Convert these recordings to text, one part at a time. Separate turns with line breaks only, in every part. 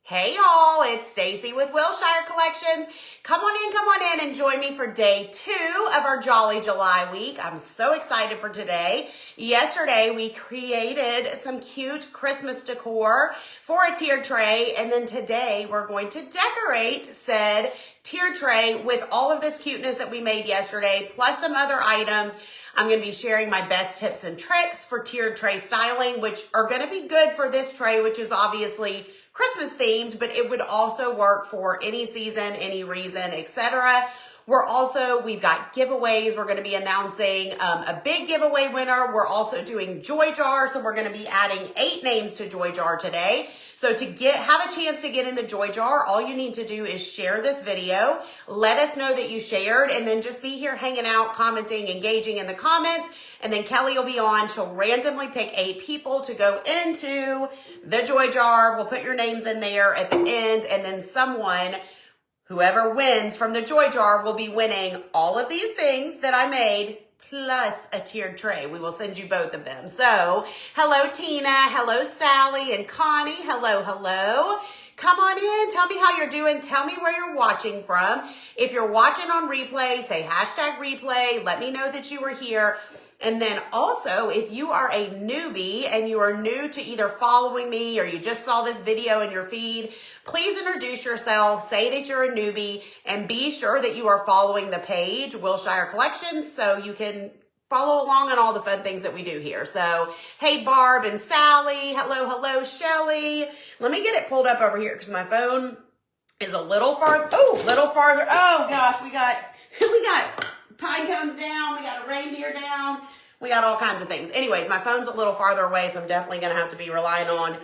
Hey y'all, it's Stacy with Wilshire Collections. Come on in and join me for day 2 of our Jolly July week. I'm so excited for today. Yesterday we created some cute Christmas decor for a tiered tray, and then today we're going to decorate said tiered tray with all of this cuteness that we made yesterday, plus some other items. I'm going to be sharing my best tips and tricks for tiered tray styling, which are going to be good for this tray, which is obviously Christmas themed, but it would also work for any season, any reason, etc. We've got giveaways. We're going to be announcing a big giveaway winner. We're also doing Joy Jar, so we're going to be adding 8 names to Joy Jar today. So to have a chance to get in the Joy Jar, all you need to do is share this video. Let us know that you shared, and then just be here hanging out, commenting, engaging in the comments. And then Kelly will be on. She'll randomly pick 8 people to go into the Joy Jar. We'll put your names in there at the end, and then whoever wins from the Joy Jar will be winning all of these things that I made, plus a tiered tray. We will send you both of them. So, hello Tina, hello Sally and Connie, hello. Come on in, tell me how you're doing, tell me where you're watching from. If you're watching on replay, say #replay, let me know that you were here. And then also, if you are a newbie and you are new to either following me or you just saw this video in your feed, please introduce yourself, say that you're a newbie, and be sure that you are following the page, Wilshire Collections, so you can follow along on all the fun things that we do here. So, hey Barb and Sally, hello Shelly. Let me get it pulled up over here because my phone is a little farther. Oh gosh, we got pine cones down, we got a reindeer down, we got all kinds of things. Anyways, my phone's a little farther away, so I'm definitely going to have to be relying on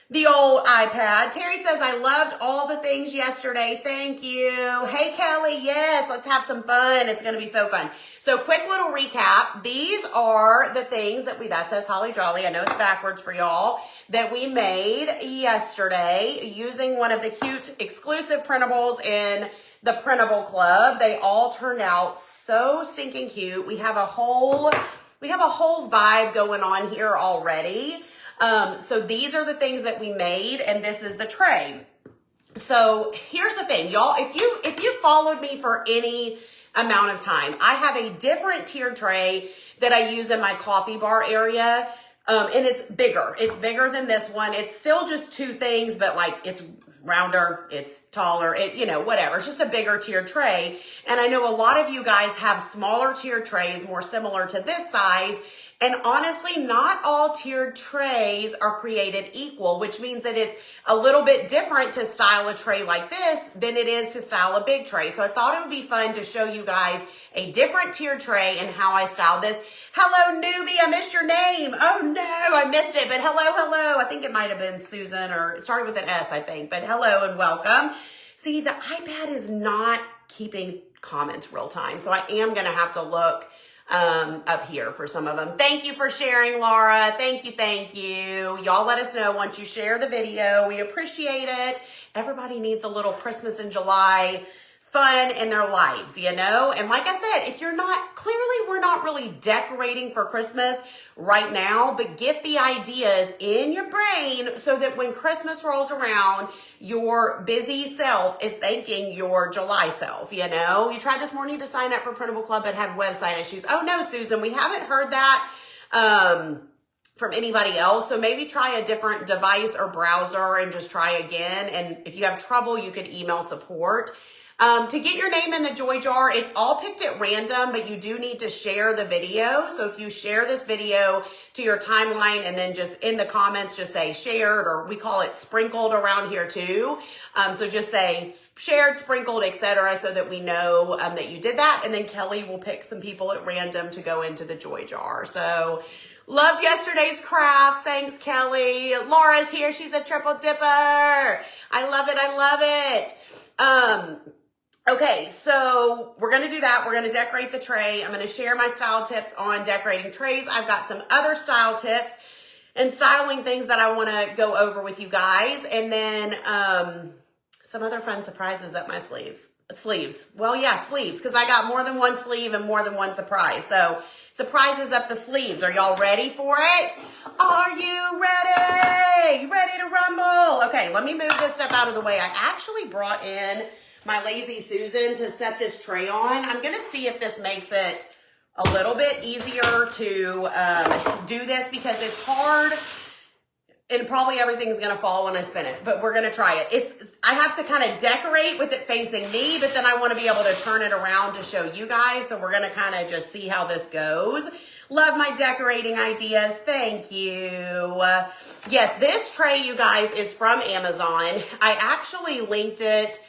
the old iPad. Terry says, I loved all the things yesterday. Thank you. Hey, Kelly. Yes, let's have some fun. It's going to be so fun. So quick little recap. These are the things that says Holly Jolly. I know it's backwards for y'all, that we made yesterday using one of the cute exclusive printables in the Printable Club. They all turned out so stinking cute. We have a whole vibe going on here already. So these are the things that we made, and this is the tray. So here's the thing, y'all. If you followed me for any amount of time, I have a different tiered tray that I use in my coffee bar area. And it's bigger. It's bigger than this one. It's still just 2 things, but like it's rounder, it's taller, whatever. It's just a bigger tiered tray. And I know a lot of you guys have smaller tiered trays, more similar to this size. And honestly, not all tiered trays are created equal, which means that it's a little bit different to style a tray like this than it is to style a big tray. So I thought it would be fun to show you guys a different tiered tray and how I styled this. Hello, newbie. I missed your name. Oh, no, I missed it. But hello. I think it might have been Susan, or it started with an S, I think. But hello and welcome. See, the iPad is not keeping comments real time, so I am going to have to look up here for some of them. Thank you for sharing, Laura. Thank you. Y'all let us know once you share the video. We appreciate it. Everybody needs a little Christmas in July fun in their lives, And like I said, clearly we're not really decorating for Christmas right now, but get the ideas in your brain so that when Christmas rolls around, your busy self is thanking your July self, You tried this morning to sign up for Printable Club but had website issues. Oh no, Susan, we haven't heard that from anybody else. So maybe try a different device or browser and just try again. And if you have trouble, you could email support. To get your name in the Joy Jar, it's all picked at random, but you do need to share the video. So if you share this video to your timeline and then just in the comments, just say shared, or we call it sprinkled around here too. So just say shared, sprinkled, etc., so that we know that you did that. And then Kelly will pick some people at random to go into the Joy Jar. So loved yesterday's crafts. Thanks, Kelly. Laura's here. She's a triple dipper. I love it. Okay, so we're going to do that. We're going to decorate the tray. I'm going to share my style tips on decorating trays. I've got some other style tips and styling things that I want to go over with you guys. And then some other fun surprises up my sleeves. Well, yeah, sleeves, because I got more than one sleeve and more than one surprise. So surprises up the sleeves. Are y'all ready for it? Are you ready? You ready to rumble? Okay, let me move this stuff out of the way. I actually brought in my Lazy Susan to set this tray on. I'm gonna see if this makes it a little bit easier to do this because it's hard and probably everything's gonna fall when I spin it, but we're gonna try it. I have to kind of decorate with it facing me, but then I wanna be able to turn it around to show you guys, so we're gonna kind of just see how this goes. Love my decorating ideas, thank you. Yes, this tray, you guys, is from Amazon. I actually linked it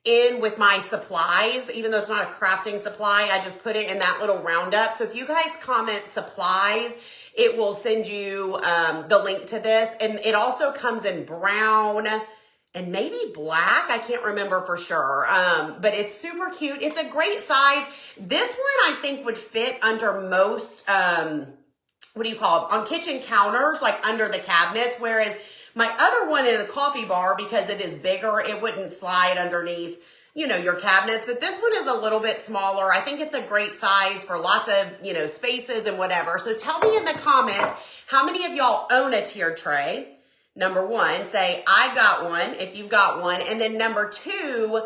in with my supplies, even though it's not a crafting supply, I just put it in that little roundup. So if you guys comment supplies, it will send you the link to this. And it also comes in brown and maybe black. I can't remember for sure, but it's super cute. It's a great size. This one I think would fit under most, what do you call it? On kitchen counters, like under the cabinets, whereas my other one in the coffee bar, because it is bigger, it wouldn't slide underneath, you know, your cabinets. But this one is a little bit smaller. I think it's a great size for lots of, you know, spaces and whatever. So tell me in the comments, how many of y'all own a tiered tray? Number one, say, I've got one, if you've got one. And then number two,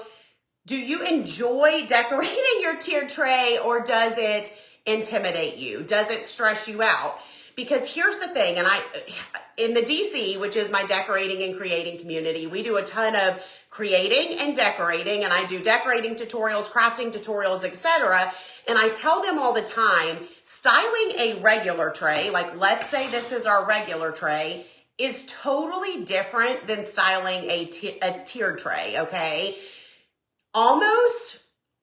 do you enjoy decorating your tiered tray, or does it intimidate you? Does it stress you out? Because here's the thing, and in the DC, which is my decorating and creating community, we do a ton of creating and decorating, and I do decorating tutorials, crafting tutorials, etc. And I tell them all the time, styling a regular tray, like let's say this is our regular tray, is totally different than styling a tiered tray, okay? Almost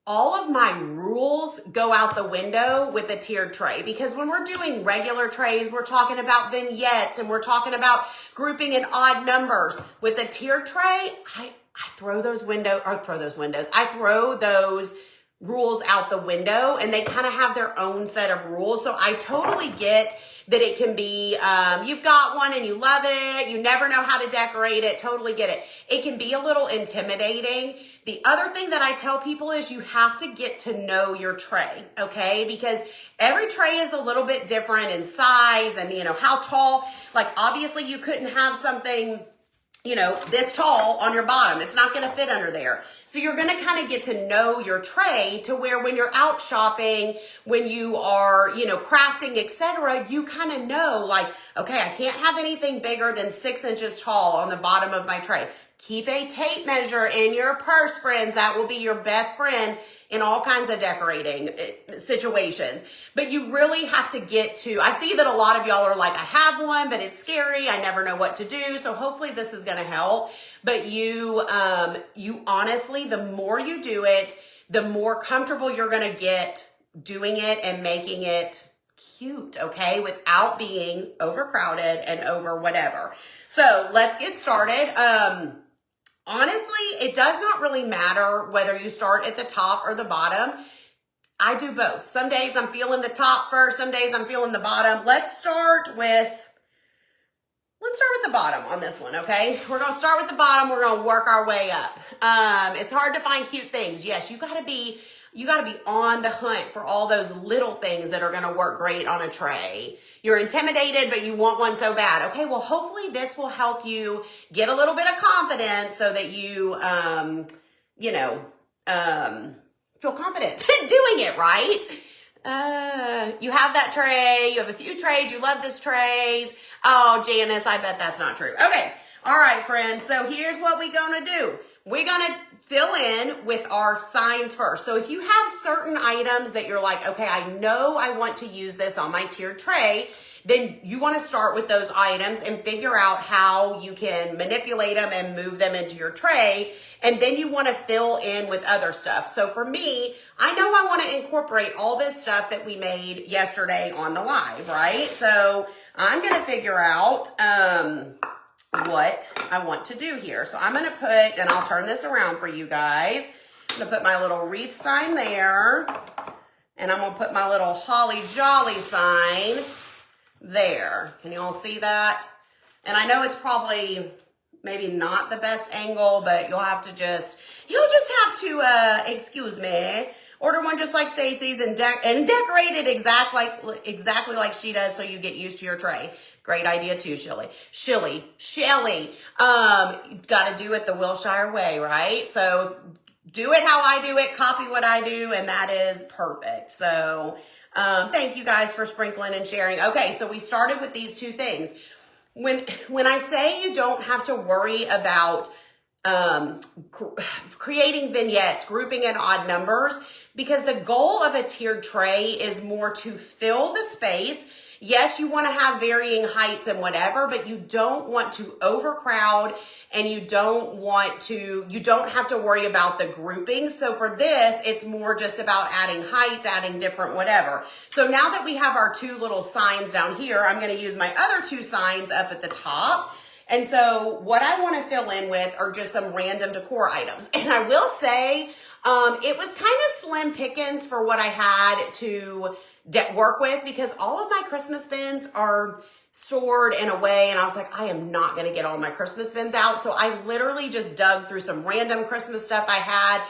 all of my rules go out the window with a tiered tray, because when we're doing regular trays, we're talking about vignettes and we're talking about grouping in odd numbers. With a tiered tray, I throw those rules out the window, and they kind of have their own set of rules. So I totally get that it can be, you've got one and you love it, you never know how to decorate it, totally get it. It can be a little intimidating. The other thing that I tell people is you have to get to know your tray, okay? Because every tray is a little bit different in size and, you know, how tall. Like, obviously you couldn't have something, you know, this tall on your bottom. It's not gonna fit under there. So you're gonna kind of get to know your tray to where when you're out shopping, when you are, you know, crafting, etc., you kind of know, like, okay, I can't have anything bigger than 6 inches tall on the bottom of my tray. Keep a tape measure in your purse, friends. That will be your best friend in all kinds of decorating situations. But you really have to get to, I see that a lot of y'all are like, I have one, but it's scary. I never know what to do. So hopefully this is going to help. But you honestly, the more you do it, the more comfortable you're going to get doing it and making it cute, okay? Without being overcrowded and over whatever. So let's get started. Honestly, it does not really matter whether you start at the top or the bottom. I do both. Some days I'm feeling the top first, some days I'm feeling the bottom. Let's start with the bottom on this one, okay? We're gonna start with the bottom, we're gonna work our way up. It's hard to find cute things. Yes, you gotta be on the hunt for all those little things that are gonna work great on a tray. You're intimidated, but you want one so bad. Okay, well, hopefully this will help you get a little bit of confidence so that you, feel confident doing it, right? You have that tray, you have a few trays, you love this trays. Oh, Janice, I bet that's not true. Okay, all right, friends, so here's what we're gonna do. We're gonna fill in with our signs first. So if you have certain items that you're like, okay, I know I want to use this on my tiered tray, then you want to start with those items and figure out how you can manipulate them and move them into your tray. And then you want to fill in with other stuff. So for me, I know I want to incorporate all this stuff that we made yesterday on the live, right? So I'm going to figure out what I want to do here. So I'm going to put, and I'll turn this around for you guys. I'm going to put my little wreath sign there. And I'm going to put my little holly jolly sign there. Can you all see that? And I know it's probably maybe not the best angle, but you'll just have to excuse me Order one just like Stacy's and decorate it exactly like she does so you get used to your tray. Great idea too, Shelly. Got to do it the Wilshire way, right? So do it how I do it, copy what I do, and that is perfect. So thank you guys for sprinkling and sharing. Okay, so we started with these two things. When I say you don't have to worry about creating vignettes, grouping in odd numbers, because the goal of a tiered tray is more to fill the space. Yes, you want to have varying heights and whatever, but you don't want to overcrowd, and you don't have to worry about the grouping. So for this, it's more just about adding heights, adding different whatever. So now that we have our two little signs down here, I'm going to use my other two signs up at the top. And so what I want to fill in with are just some random decor items. And I will say, it was kind of slim pickings for what I had to work with, because all of my Christmas bins are stored in a way, and I was like, I am not going to get all my Christmas bins out. So I literally just dug through some random Christmas stuff I had.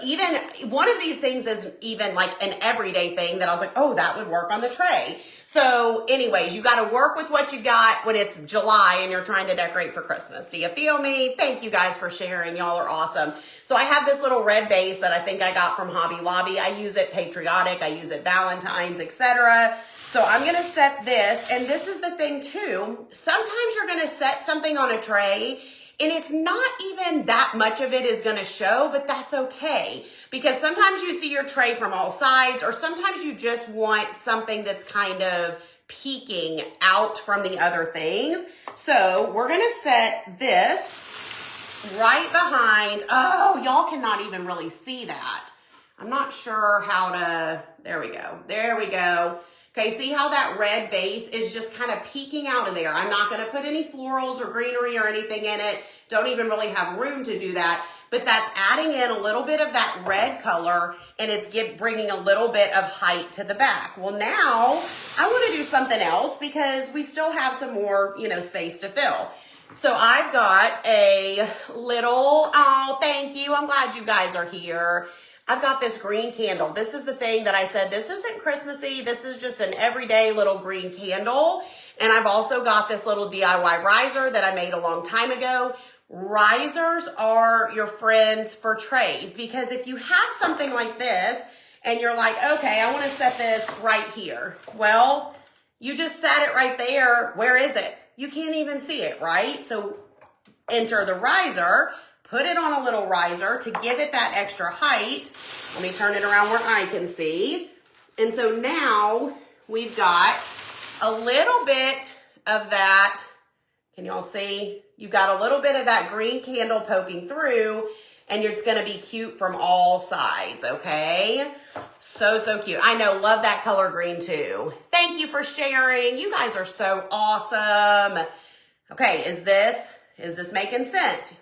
Even one of these things is even like an everyday thing that I was like, oh, that would work on the tray. So anyways, you got to work with what you got when it's July and you're trying to decorate for Christmas. Do you feel me? Thank you guys for sharing. Y'all are awesome. So I have this little red vase that I think I got from Hobby Lobby. I use it patriotic. I use it Valentine's, etc. So I'm going to set this, and this is the thing too. Sometimes you're going to set something on a tray and it's not even that much of it is going to show, but that's okay. Because sometimes you see your tray from all sides, or sometimes you just want something that's kind of peeking out from the other things. So we're going to set this right behind. Oh, y'all cannot even really see that. I'm not sure how to, there we go. There we go. Okay, see how that red vase is just kind of peeking out of there. I'm not going to put any florals or greenery or anything in it. Don't even really have room to do that. But that's adding in a little bit of that red color, and it's bringing a little bit of height to the back. Well, now I want to do something else because we still have some more, space to fill. So I've got a little, oh, thank you. I'm glad you guys are here. I've got this green candle. This is the thing that I said, this isn't Christmassy. This is just an everyday little green candle. And I've also got this little DIY riser that I made a long time ago. Risers are your friends for trays, because if you have something like this and you're like, okay, I want to set this right here. Well, you just set it right there. Where is it? You can't even see it, right? So enter the riser. Put it on a little riser to give it that extra height. Let me turn it around where I can see. And so now we've got a little bit of that. Can y'all see? You've got a little bit of that green candle poking through, and it's going to be cute from all sides, okay? So, so cute. I know, love that color green too. Thank you for sharing. You guys are so awesome. Okay, is this making sense?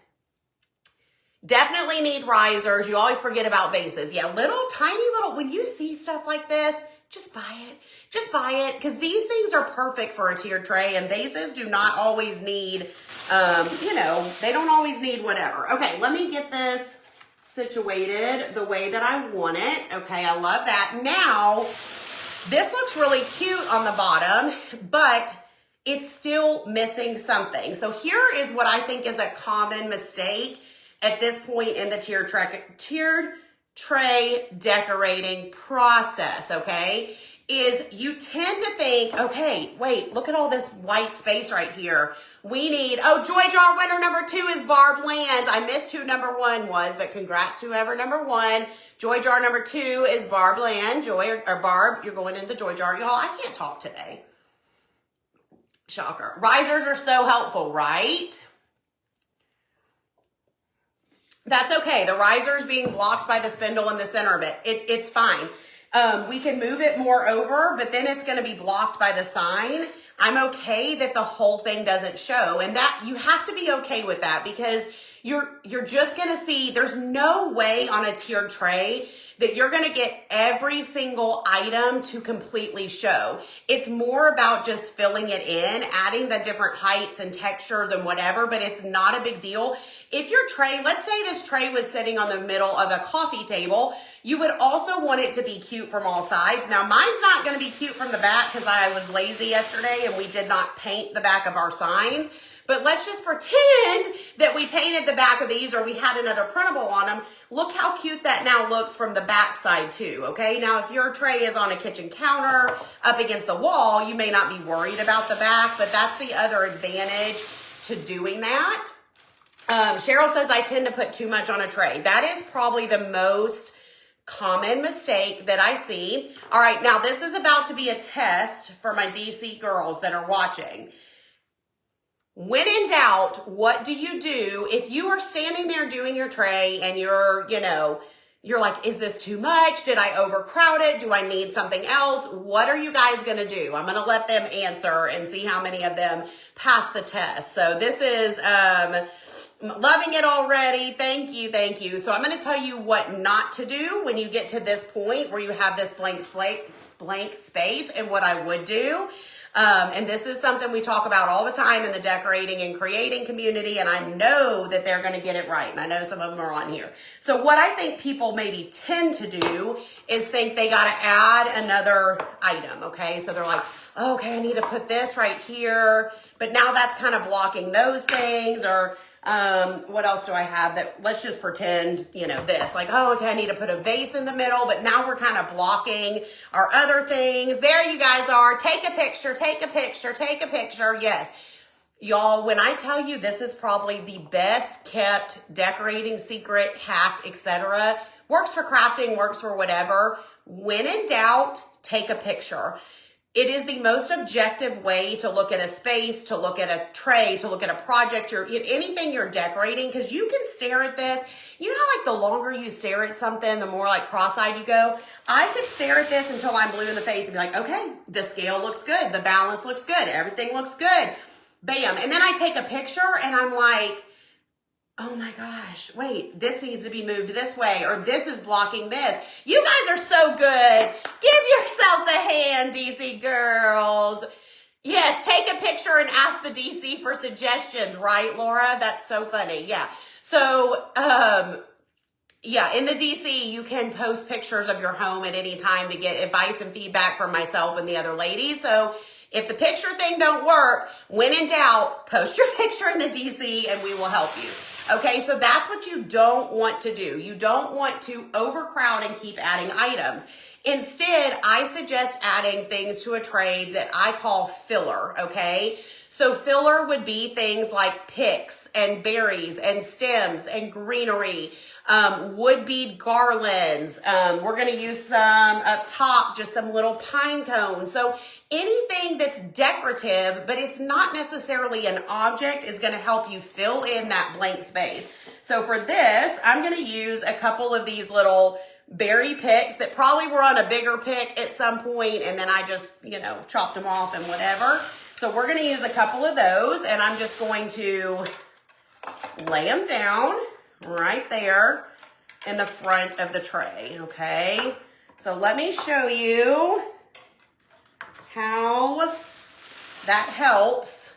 Definitely need risers. You always forget about vases. Yeah, tiny little, when you see stuff like this, just buy it. Just buy it, because these things are perfect for a tiered tray, and vases do not always need, they don't always need whatever. Okay, let me get this situated the way that I want it. Okay, I love that. Now, this looks really cute on the bottom, but it's still missing something. So here is what I think is a common mistake at this point in the tiered tray decorating process, okay, is you tend to think, okay, wait, look at all this white space right here. We need, oh, Joy Jar winner number 2 is Barb Land. I missed who number 1 was, but congrats to whoever number 1. Joy Jar number 2 is Barb Land. Barb, you're going in the Joy Jar. Y'all, I can't talk today. Shocker. Risers are so helpful, right? That's okay. The riser is being blocked by the spindle in the center of it. It's fine. We can move it more over, but then it's going to be blocked by the sign. I'm okay that the whole thing doesn't show, and that you have to be okay with that, because you're just gonna see there's no way on a tiered tray that you're gonna get every single item to completely show. It's more about just filling it in, adding the different heights and textures and whatever, but it's not a big deal. If your tray, let's say this tray was sitting on the middle of a coffee table, you would also want it to be cute from all sides. Now mine's not gonna be cute from the back because I was lazy yesterday and we did not paint the back of our signs. But let's just pretend that we painted the back of these or we had another printable on them. Look how cute that now looks from the back side too, okay? Now, if your tray is on a kitchen counter up against the wall, you may not be worried about the back, but that's the other advantage to doing that. Cheryl says, I tend to put too much on a tray. That is probably the most common mistake that I see. All right, now this is about to be a test for my DC girls that are watching. When in doubt, what do you do if you are standing there doing your tray and you're like, is this too much? Did I overcrowd it? Do I need something else? What are you guys going to do? I'm going to let them answer and see how many of them pass the test. So this is loving it already. Thank you. Thank you. So I'm going to tell you what not to do when you get to this point where you have this blank space and what I would do. And this is something we talk about all the time in the decorating and creating community, and I know that they're going to get it right, and I know some of them are on here. So what I think people maybe tend to do is think they got to add another item, okay? So they're like, oh, okay, I need to put this right here, but now that's kind of blocking those things, or what else do I have that, let's just pretend, this, like, oh, okay, I need to put a vase in the middle, but now we're kind of blocking our other things. There you guys are. Take a picture, take a picture, take a picture. Yes. Y'all, when I tell you this is probably the best kept decorating secret, hack, etc., works for crafting, works for whatever. When in doubt, take a picture. It is the most objective way to look at a space, to look at a tray, to look at a project, anything you're decorating, because you can stare at this. You know, like the longer you stare at something, the more like cross-eyed you go. I could stare at this until I'm blue in the face and be like, okay, the scale looks good. The balance looks good. Everything looks good. Bam. And then I take a picture and I'm like, oh my gosh, wait, this needs to be moved this way, or this is blocking this. You guys are so good. Give yourselves a hand, DC girls. Yes, take a picture and ask the DC for suggestions, right, Laura? That's so funny. Yeah. So, yeah, in the DC, you can post pictures of your home at any time to get advice and feedback from myself and the other ladies. So if the picture thing don't work, when in doubt, post your picture in the DC and we will help you. Okay, so that's what you don't want to do. You don't want to overcrowd and keep adding items. Instead, I suggest adding things to a tray that I call filler, okay? So filler would be things like picks and berries and stems and greenery, wood bead garlands. We're gonna use some up top, just some little pine cones. So anything that's decorative, but it's not necessarily an object, is gonna help you fill in that blank space. So for this, I'm gonna use a couple of these little berry picks that probably were on a bigger pick at some point, and then I just, chopped them off and whatever. So we're gonna use a couple of those, and I'm just going to lay them down right there in the front of the tray, okay? So let me show you how that helps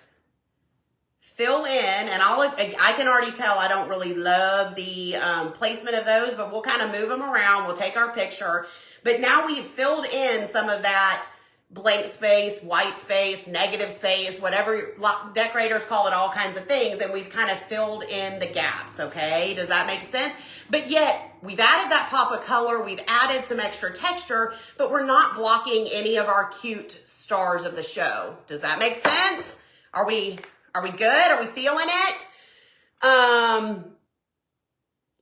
fill in, and I can already tell I don't really love the placement of those, but we'll kind of move them around. We'll take our picture, but now we've filled in some of that blank space, white space, negative space, whatever decorators call it, all kinds of things, and we've kind of filled in the gaps, okay? Does that make sense? But yet, we've added that pop of color, we've added some extra texture, but we're not blocking any of our cute stars of the show. Does that make sense? Are we good? Are we feeling it?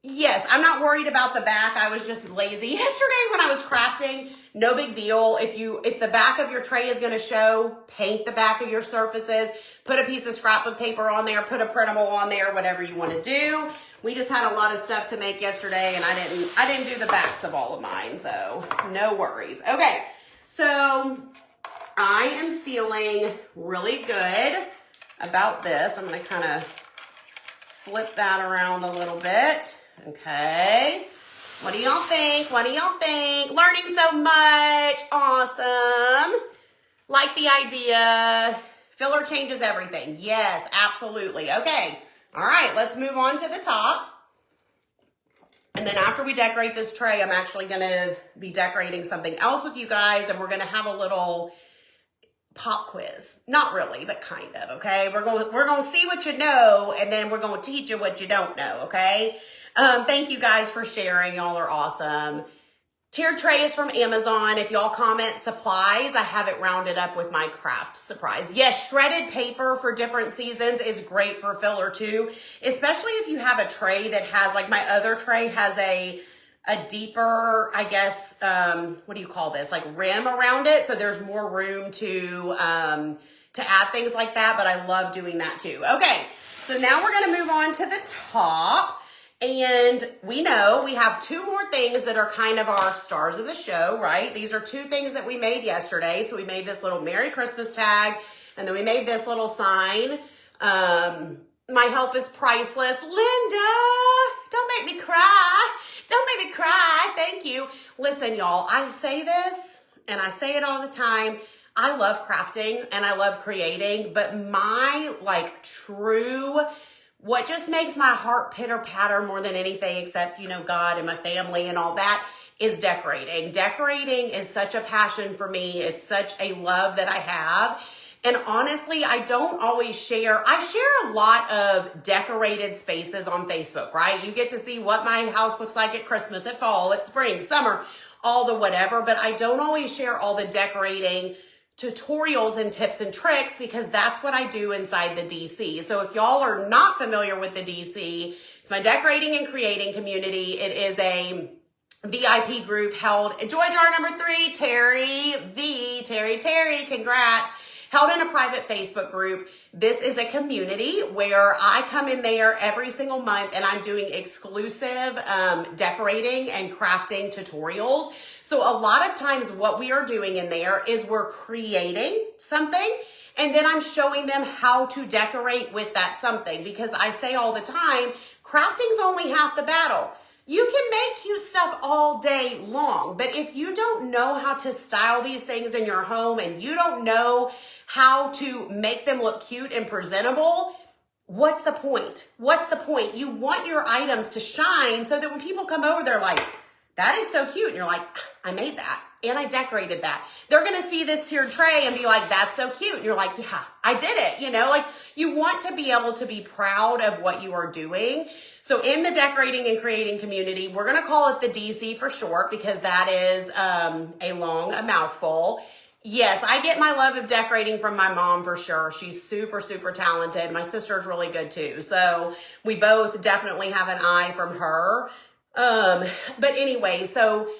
Yes, I'm not worried about the back. I was just lazy yesterday when I was crafting. No big deal. If the back of your tray is going to show, paint the back of your surfaces, put a piece of scrapbook paper on there, put a printable on there, whatever you want to do. We just had a lot of stuff to make yesterday, and I didn't do the backs of all of mine, so no worries. Okay, so I am feeling really good about this. I'm going to kind of flip that around a little bit. Okay. What do y'all think? What do y'all think? Learning so much. Awesome. Like the idea. Filler changes everything. Yes, absolutely. Okay. All right, let's move on to the top. And then after we decorate this tray, I'm actually going to be decorating something else with you guys, and we're going to have a little pop quiz. Not really, but kind of, okay? We're going to see what you know, and then we're going to teach you what you don't know, okay? Thank you guys for sharing. Y'all are awesome. Tiered tray is from Amazon. If y'all comment supplies, I have it rounded up with my craft surprise. Yes, shredded paper for different seasons is great for filler too, especially if you have a tray that has, like my other tray has a deeper, I guess, what do you call this? Like rim around it. So there's more room to add things like that, but I love doing that too. Okay, so now we're gonna move on to the top. And we know we have two more things that are kind of our stars of the show, right? These are two things that we made yesterday. So we made this little Merry Christmas tag, and then we made this little sign. My help is priceless. Linda, don't make me cry. Don't make me cry. Thank you. Listen, y'all, I say this, and I say it all the time. I love crafting, and I love creating, but my, like, true... what just makes my heart pitter patter more than anything, except, you know, God and my family and all that, is decorating. Decorating is such a passion for me. It's such a love that I have. And honestly, I don't always share. I share a lot of decorated spaces on Facebook, right? You get to see what my house looks like at Christmas, at fall, at spring, summer, all the whatever. But I don't always share all the decorating tutorials and tips and tricks, because that's what I do inside the DC. So if y'all are not familiar with the DC, it's my decorating and creating community. It is a VIP group held, Joy Jar number 3, Terry, congrats. Held in a private Facebook group. This is a community where I come in there every single month and I'm doing exclusive decorating and crafting tutorials. So a lot of times what we are doing in there is we're creating something, and then I'm showing them how to decorate with that something, because I say all the time, crafting's only half the battle. You can make cute stuff all day long, but if you don't know how to style these things in your home and you don't know how to make them look cute and presentable, what's the point? What's the point? You want your items to shine so that when people come over, they're like, that is so cute. And you're like, I made that and I decorated that. They're going to see this tiered tray and be like, that's so cute. And you're like, yeah, I did it. You know, like you want to be able to be proud of what you are doing. So in the decorating and creating community, we're going to call it the DC for short, because that is a mouthful. Yes, I get my love of decorating from my mom for sure. She's super, super talented. My sister's really good too. So we both definitely have an eye from her. But anyway, so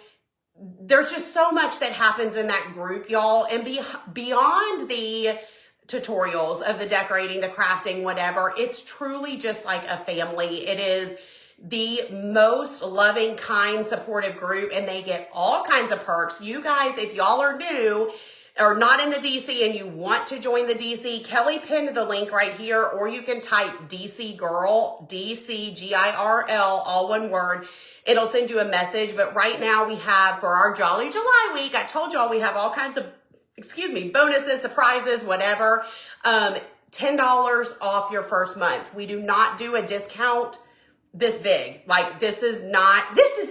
there's just so much that happens in that group, y'all. And beyond the tutorials of the decorating, the crafting, whatever, it's truly just like a family. It is the most loving, kind, supportive group, and they get all kinds of perks. You guys, if y'all are new or not in the DC and you want to join the DC, Kelly pinned the link right here, or you can type DC Girl, DCGIRL, all one word. It'll send you a message. But right now we have, for our Jolly July week, I told y'all we have all kinds of, bonuses, surprises, whatever. $10 off your first month. We do not do a discount this big. Like this is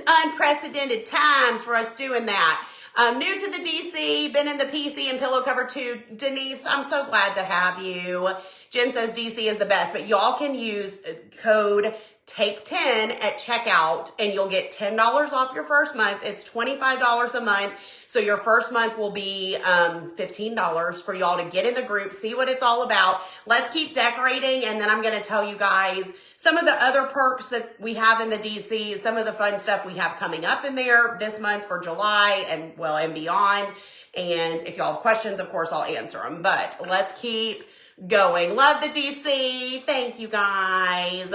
unprecedented times for us doing that. New to the DC, been in the PC and pillow cover too. Denise, I'm so glad to have you. Jen says DC is the best, but y'all can use code TAKE10 at checkout and you'll get $10 off your first month. It's $25 a month. So your first month will be $15 for y'all to get in the group, see what it's all about. Let's keep decorating, and then I'm going to tell you guys some of the other perks that we have in the DC, some of the fun stuff we have coming up in there this month for July and beyond. And if y'all have questions, of course, I'll answer them. But let's keep going. Love the DC. Thank you, guys.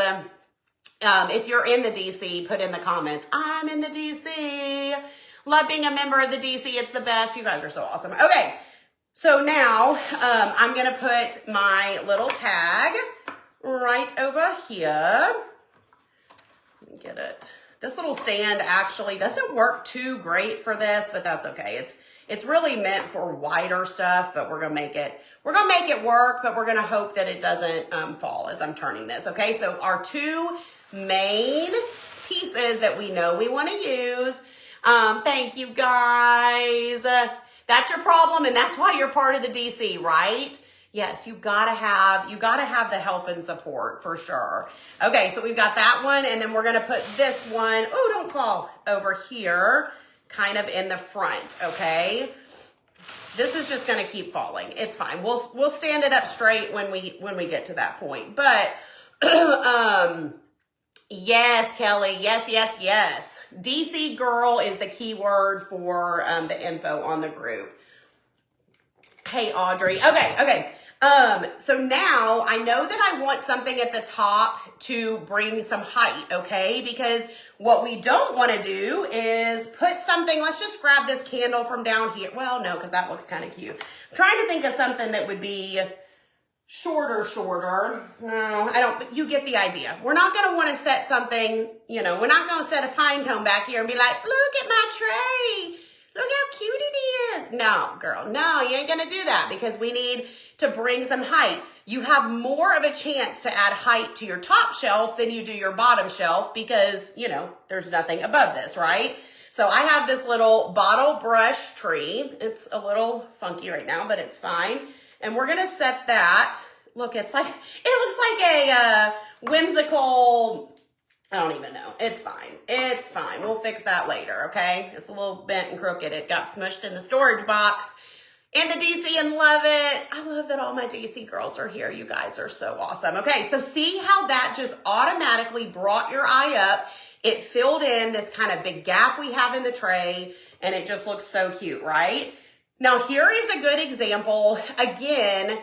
If you're in the DC, put in the comments, I'm in the DC. Love being a member of the DC. It's the best. You guys are so awesome. Okay. So now I'm going to put my little tag right over here. Let me get it. This little stand actually doesn't work too great for this, but that's okay. It's really meant for wider stuff, but we're gonna make it work, but we're gonna hope that it doesn't fall as I'm turning this. Okay, so our two main pieces that we know we want to use. Thank you guys. That's your problem, and that's why you're part of the DC, right? Yes, you gotta have the help and support for sure. Okay, so we've got that one, and then we're gonna put this one, oh, don't fall, over here, kind of in the front, okay? This is just gonna keep falling. It's fine. We'll stand it up straight when we get to that point. But yes, Kelly, yes. DC girl is the key word for the info on the group. Hey, Audrey. Okay. So now I know that I want something at the top to bring some height, okay? Because what we don't want to do is put something, let's just grab this candle from down here. Well, no, because that looks kind of cute. I'm trying to think of something that would be shorter. No, I don't, you get the idea. We're not going to want to set something, we're not going to set a pine cone back here and be like, look at my tray. Look how cute it is. No, girl, no, you ain't going to do that because we need to bring some height. You have more of a chance to add height to your top shelf than you do your bottom shelf because, there's nothing above this, right? So I have this little bottle brush tree. It's a little funky right now, but it's fine. And we're going to set that. Look, it looks like a whimsical, I don't even know. It's fine. We'll fix that later, okay? It's a little bent and crooked. It got smushed in the storage box in the DC and love it. I love that all my DC girls are here. You guys are so awesome. Okay, so see how that just automatically brought your eye up. It filled in this kind of big gap we have in the tray, and it just looks so cute, right? Now, here is a good example. Again,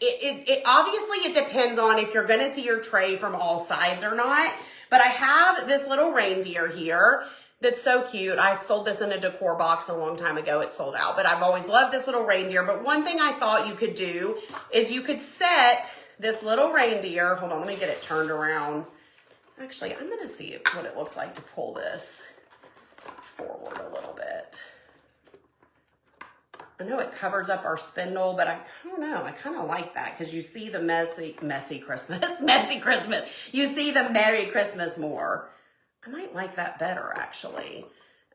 it obviously it depends on if you're going to see your tray from all sides or not. But I have this little reindeer here that's so cute. I sold this in a decor box a long time ago. It sold out, but I've always loved this little reindeer. But one thing I thought you could do is you could set this little reindeer. Hold on, let me get it turned around. Actually, I'm going to see what it looks like to pull this forward a little bit. I know it covers up our spindle, but I don't know. I kind of like that because you see the messy Christmas, messy Christmas. You see the Merry Christmas more. I might like that better, actually.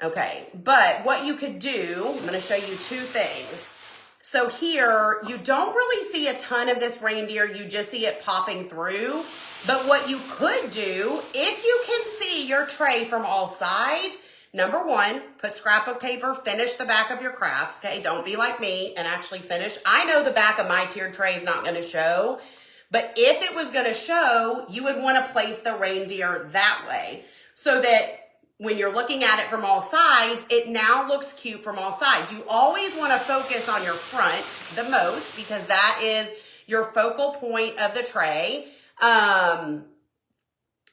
Okay, but what you could do, I'm going to show you two things. So here, you don't really see a ton of this reindeer. You just see it popping through. But what you could do, if you can see your tray from all sides, number one, put scrapbook paper, finish the back of your crafts, okay? Don't be like me and actually finish. I know the back of my tiered tray is not going to show, but if it was going to show, you would want to place the reindeer that way so that when you're looking at it from all sides, it now looks cute from all sides. You always want to focus on your front the most because that is your focal point of the tray.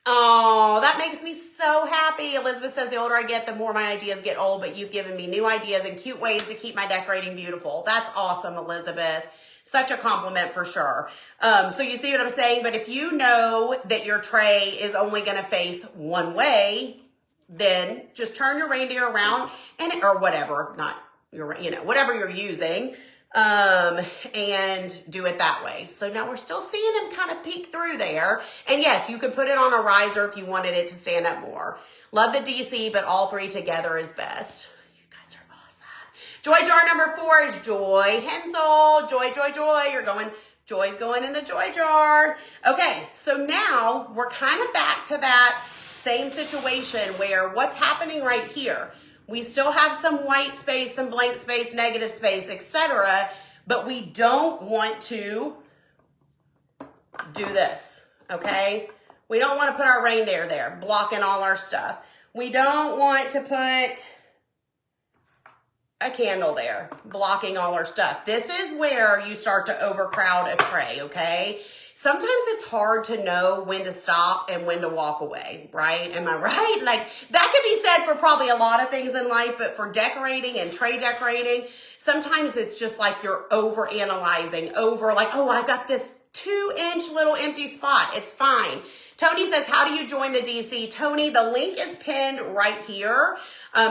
Oh, that makes me so happy. Elizabeth says the older I get, the more my ideas get old, but you've given me new ideas and cute ways to keep my decorating beautiful. That's awesome, Elizabeth. Such a compliment for sure. So you see what I'm saying? But if you know that your tray is only going to face one way, then just turn your reindeer around or whatever, not your, whatever you're using, and do it that way. So now we're still seeing them kind of peek through there. And yes, you could put it on a riser if you wanted it to stand up more. Love the DC, but all three together is best. You guys are awesome. Joy jar number 4 is Joy Hensel. Joy. Joy's going in the joy jar. Okay, so now we're kind of back to that same situation where what's happening right here? We still have some white space, some blank space, negative space, etc. But we don't want to do this, okay? We don't want to put our reindeer there, blocking all our stuff. We don't want to put a candle there, blocking all our stuff. This is where you start to overcrowd a tray, okay? Sometimes it's hard to know when to stop and when to walk away, right? Am I right? Like that could be said for probably a lot of things in life, but for decorating and tray decorating, sometimes it's just like you're over analyzing, like, oh, I got this 2-inch little empty spot. It's fine. Tony says, how do you join the DC? Tony, the link is pinned right here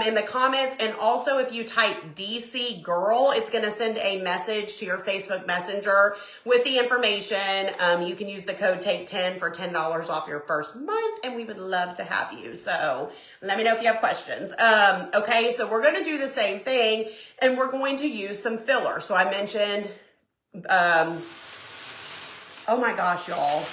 in the comments. And also if you type DC Girl, it's going to send a message to your Facebook Messenger with the information. You can use the code TAKE10 for $10 off your first month, and we would love to have you. So let me know if you have questions. Okay, so we're going to do the same thing, and we're going to use some filler. So I mentioned, oh my gosh, y'all.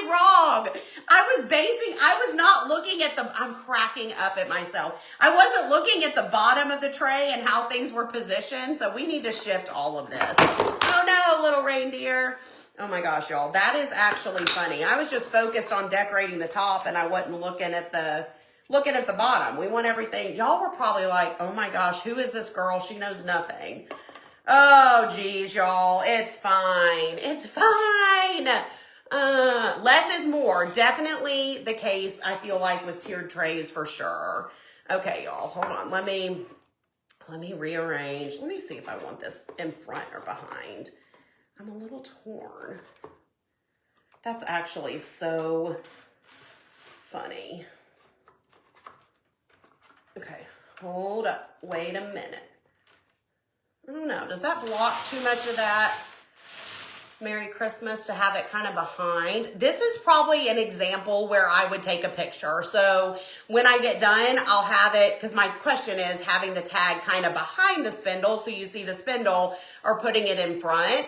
Wrong. I was not looking at I'm cracking up at myself. I wasn't looking at the bottom of the tray and how things were positioned. So we need to shift all of this. Oh no, little reindeer. Oh my gosh, y'all. That is actually funny. I was just focused on decorating the top and I wasn't looking at the bottom. We want everything. Y'all were probably like, oh my gosh, who is this girl? She knows nothing. Oh geez, y'all. It's fine. It's fine. Less is more. Definitely the case, I feel like, with tiered trays for sure. Okay, y'all, hold on. Let me rearrange. Let me see if I want this in front or behind. I'm a little torn. That's actually so funny. Okay, hold up. Wait a minute. I don't know. Does that block too much of that Merry Christmas to have it kind of behind? This is probably an example where I would take a picture. So when I get done, I'll have it, because my question is having the tag kind of behind the spindle so you see the spindle, or putting it in front.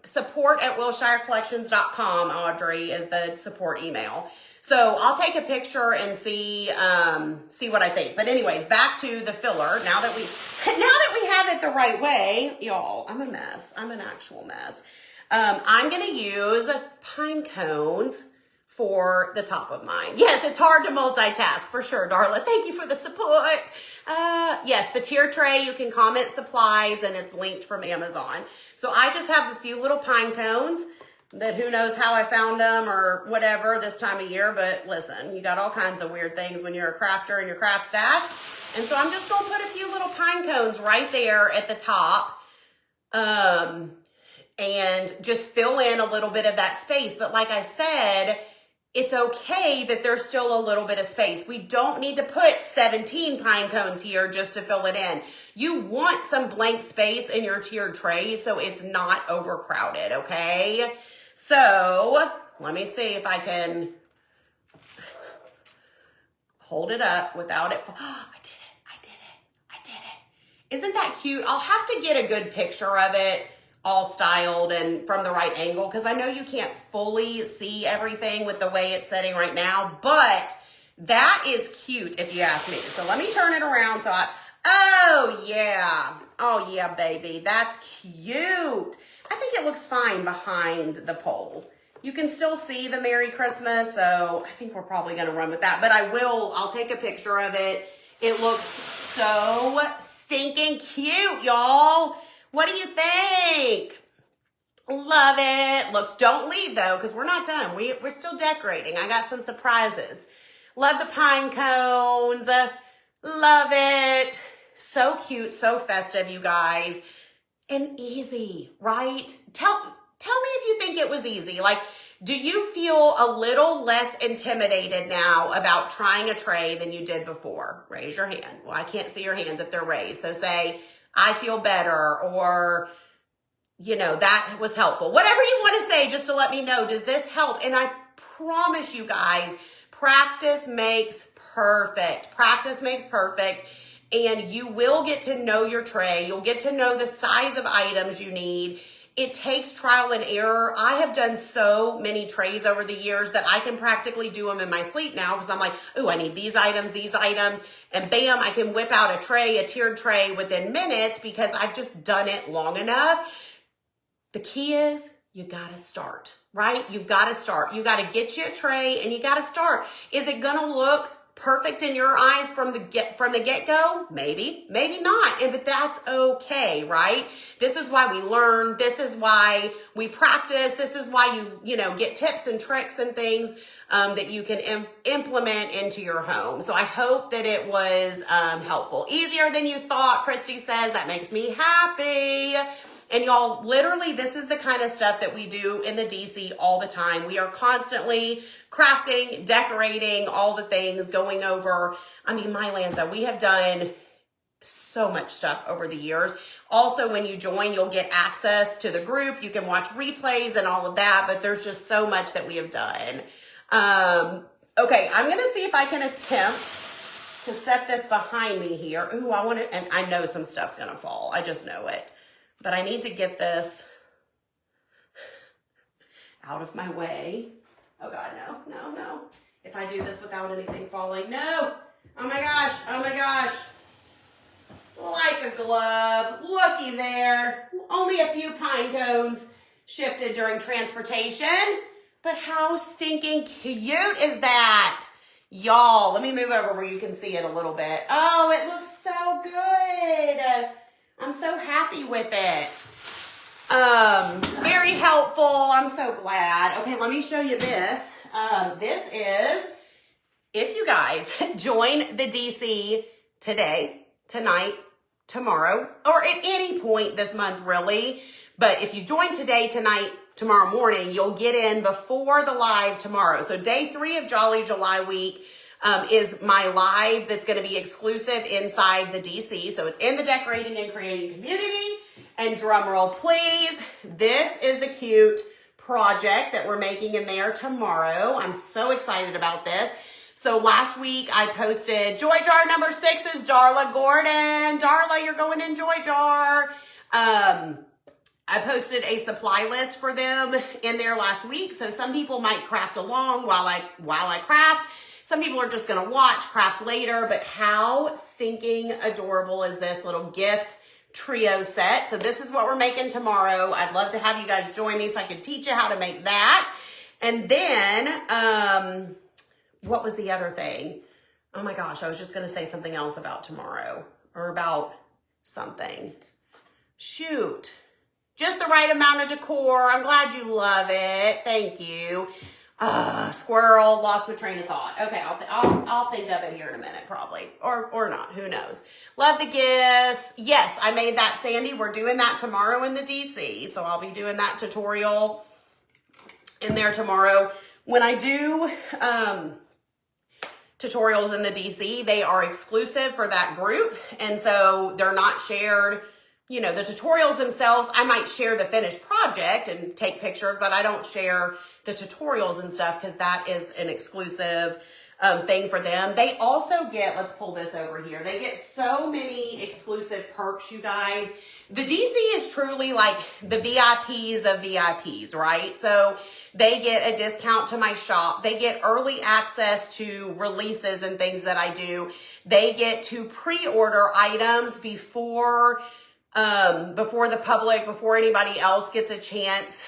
Support at wilshirecollections.com, Audrey, is the support email. So I'll take a picture and see what I think. But anyways, back to the filler. Now that we have it the right way, y'all, I'm a mess. I'm an actual mess. I'm going to use pine cones for the top of mine. Yes, it's hard to multitask for sure, Darla. Thank you for the support. Yes, the tier tray, you can comment supplies and it's linked from Amazon. So I just have a few little pine cones that who knows how I found them or whatever this time of year. But listen, you got all kinds of weird things when you're a crafter in your craft stash. And so I'm just going to put a few little pine cones right there at the top. And just fill in a little bit of that space. But like I said, it's okay that there's still a little bit of space. We don't need to put 17 pine cones here just to fill it in. You want some blank space in your tiered tray so it's not overcrowded, okay? So let me see if I can hold it up without it. Oh, I did it. Isn't that cute? I'll have to get a good picture of it all styled and from the right angle, because I know you can't fully see everything with the way it's setting right now, but that is cute if you ask me. So let me turn it around so oh yeah, baby, that's cute. I think it looks fine behind the pole. You can still see the Merry Christmas, so I think we're probably gonna run with that, but I'll take a picture of it. It looks so stinking cute, y'all. What do you think? Love it. Looks, don't leave though, because we're not done. We're still decorating. I got some surprises. Love the pine cones. Love it. So cute, so festive, you guys. And easy, right? Tell me if you think it was easy. Like, do you feel a little less intimidated now about trying a tray than you did before? Raise your hand. Well, I can't see your hands if they're raised. So say, I feel better, or, you know, that was helpful. Whatever you want to say, just to let me know, does this help? And I promise you guys, practice makes perfect. Practice makes perfect. And you will get to know your tray. You'll get to know the size of items you need. It takes trial and error. I have done so many trays over the years that I can practically do them in my sleep now, because I'm like, oh, I need these items, and bam, I can whip out a tray, a tiered tray within minutes, because I've just done it long enough. The key is you gotta start, right? You've gotta start. You gotta get you a tray and you gotta start. Is it gonna look perfect in your eyes from the get-go? Maybe not, but that's okay, right? This is why we learn. This is why we practice. This is why you get tips and tricks and things that you can implement into your home. So I hope that it was helpful. Easier than you thought, Christy says. That makes me happy. And y'all, literally, this is the kind of stuff that we do in the DC all the time. We are constantly crafting, decorating, all the things, going over. I mean, Mylanta, we have done so much stuff over the years. Also, when you join, you'll get access to the group. You can watch replays and all of that, but there's just so much that we have done. Okay, I'm going to see if I can attempt to set this behind me here. Ooh, I want to, and I know some stuff's going to fall. I just know it. But I need to get this out of my way. Oh God, no. If I do this without anything falling, no. Oh my gosh. Like a glove, looky there. Only a few pine cones shifted during transportation, but how stinking cute is that? Y'all, let me move over where you can see it a little bit. Oh, it looks so good. I'm so happy with it. Very helpful. I'm so glad. Okay, let me show you this. This is, if you guys join the DC today, tonight, tomorrow, or at any point this month, really. But if you join today, tonight, tomorrow morning, you'll get in before the live tomorrow. So day 3 of Jolly July week is my live that's going to be exclusive inside the DC. So it's in the Decorating and Creating community. And drum roll, please. This is the cute project that we're making in there tomorrow. I'm so excited about this. So last week I posted Joy Jar number 6 is Darla Gordon. Darla, you're going in Joy Jar. I posted a supply list for them in there last week. So some people might craft along while I craft. Some people are just going to watch, craft later. But how stinking adorable is this little gift trio set? So this is what we're making tomorrow. I'd love to have you guys join me so I can teach you how to make that. And then, what was the other thing? Oh my gosh, I was just going to say something else about tomorrow or about something. Shoot. Just the right amount of decor. I'm glad you love it. Thank you. Squirrel, lost my train of thought. Okay, I'll think of it here in a minute, probably, or not. Who knows? Love the gifts. Yes, I made that, Sandy. We're doing that tomorrow in the DC, so I'll be doing that tutorial in there tomorrow. When I do tutorials in the DC, they are exclusive for that group, and so they're not shared. The tutorials themselves, I might share the finished project and take pictures, but I don't share the tutorials and stuff because that is an exclusive thing for them. They also get, let's pull this over here. They get so many exclusive perks, you guys. The DC is truly like the VIPs of VIPs, right? So they get a discount to my shop. They get early access to releases and things that I do. They get to pre-order items before the public, before anybody else gets a chance.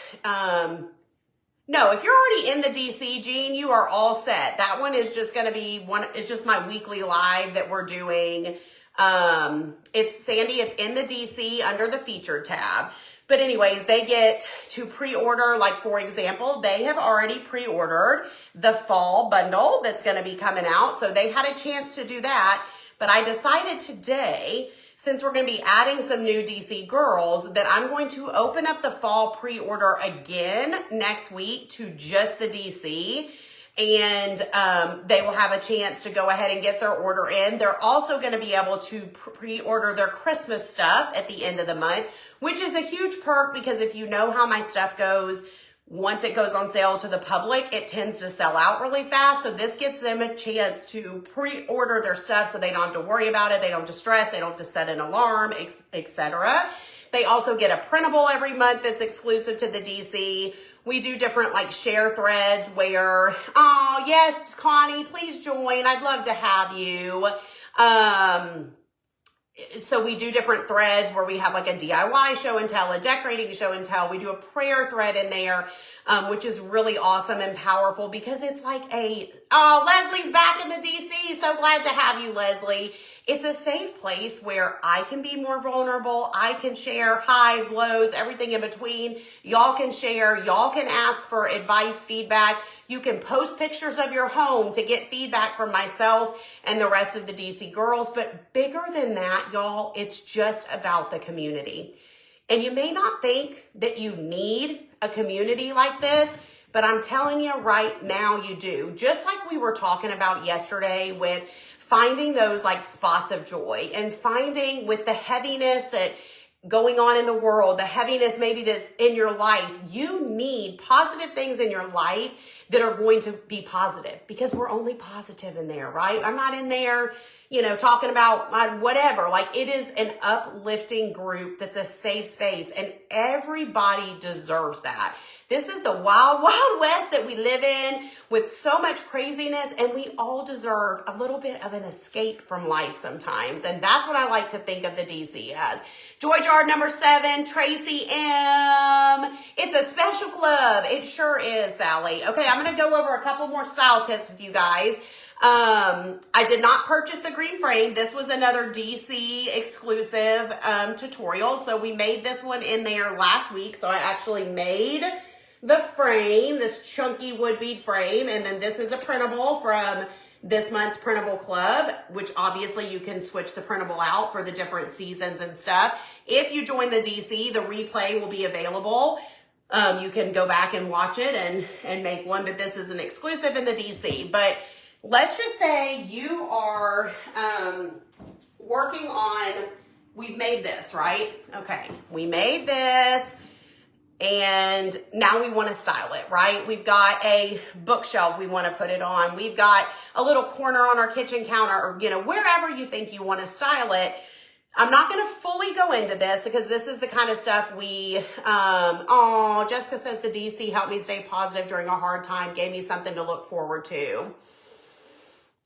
No, if you're already in the DC, Jean, you are all set. That one is just going to be it's just my weekly live that we're doing. It's Sandy, it's in the DC under the featured tab. But anyways, they get to pre-order, like for example, they have already pre-ordered the fall bundle that's going to be coming out. So they had a chance to do that. But I decided today, since we're going to be adding some new DC girls, that I'm going to open up the fall pre-order again next week to just the DC. And they will have a chance to go ahead and get their order in. They're also going to be able to pre-order their Christmas stuff at the end of the month, which is a huge perk because if you know how my stuff goes, once it goes on sale to the public, it tends to sell out really fast. So this gets them a chance to pre-order their stuff so they don't have to worry about it. They don't have to stress. They don't have to set an alarm, etc. They also get a printable every month that's exclusive to the DC. We do different like share threads where, oh yes, Connie, please join. I'd love to have you. So we do different threads where we have like a DIY show and tell, a decorating show and tell. We do a prayer thread in there, which is really awesome and powerful because it's like Leslie's back in the DC. So glad to have you, Leslie. It's a safe place where I can be more vulnerable. I can share highs, lows, everything in between. Y'all can share. Y'all can ask for advice, feedback. You can post pictures of your home to get feedback from myself and the rest of the DC girls. But bigger than that, y'all, it's just about the community. And you may not think that you need a community like this, but I'm telling you right now you do. Just like we were talking about yesterday with finding those like spots of joy and finding with the heaviness that going on in the world, the heaviness maybe that in your life, you need positive things in your life that are going to be positive because we're only positive in there, right? I'm not in there, talking about whatever. Like it is an uplifting group that's a safe space and everybody deserves that. This is the wild, wild west that we live in with so much craziness, and we all deserve a little bit of an escape from life sometimes. And that's what I like to think of the DC as. Joy jar number 7, Tracy M. It's a special club. It sure is, Sally. Okay, I'm going to go over a couple more style tips with you guys. I did not purchase the green frame. This was another DC exclusive tutorial. So we made this one in there last week. So I actually made the frame, this chunky wood bead frame. And then this is a printable from this month's Printable Club, which obviously you can switch the printable out for the different seasons and stuff. If you join the DC, the replay will be available. You can go back and watch it and make one, but this is an exclusive in the DC. But let's just say you are working on, we've made this, right? Okay, we made this. And now we want to style it, right? We've got a bookshelf we want to put it on. We've got a little corner on our kitchen counter or, wherever you think you want to style it. I'm not going to fully go into this because this is the kind of stuff we, Jessica says the DC helped me stay positive during a hard time, gave me something to look forward to.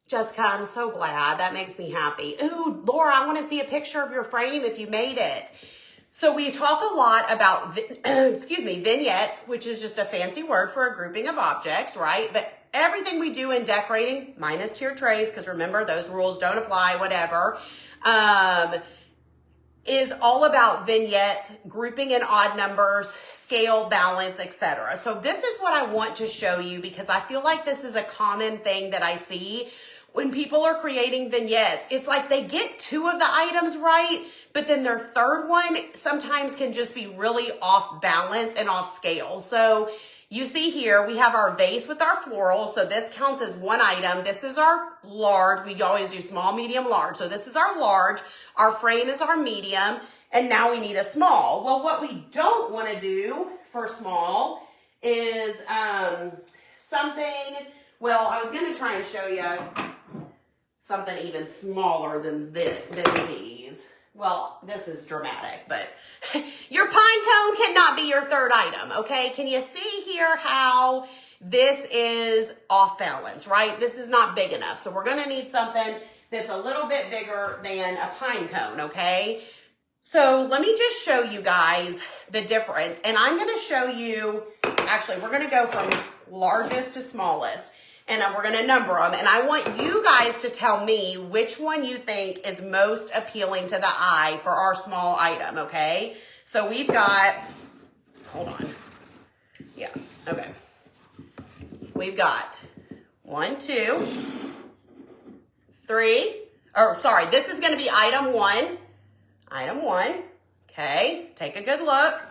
Jessica, I'm so glad. That makes me happy. Ooh, Laura, I want to see a picture of your frame if you made it. So we talk a lot about, vignettes, which is just a fancy word for a grouping of objects, right? But everything we do in decorating, minus tier trays, because remember, those rules don't apply, whatever, is all about vignettes, grouping in odd numbers, scale, balance, etc. So this is what I want to show you because I feel like this is a common thing that I see when people are creating vignettes. It's like they get 2 of the items right, but then their third one sometimes can just be really off balance and off scale. So you see here, we have our vase with our floral. So this counts as one item. This is our large. We always do small, medium, large. So this is our large. Our frame is our medium. And now we need a small. Well, what we don't want to do for small is something, well, I was going to try and show you something even smaller than these. Well, this is dramatic, but your pine cone cannot be your third item, okay? Can you see here how this is off balance, right? This is not big enough. So we're going to need something that's a little bit bigger than a pine cone, okay? So let me just show you guys the difference. And I'm going to show you, actually, we're going to go from largest to smallest. And we're going to number them. And I want you guys to tell me which one you think is most appealing to the eye for our small item, okay? So we've got, hold on. Yeah, okay. We've got 1, 2, 3. Or sorry, this is going to be item 1. Item 1. Okay, take a good look.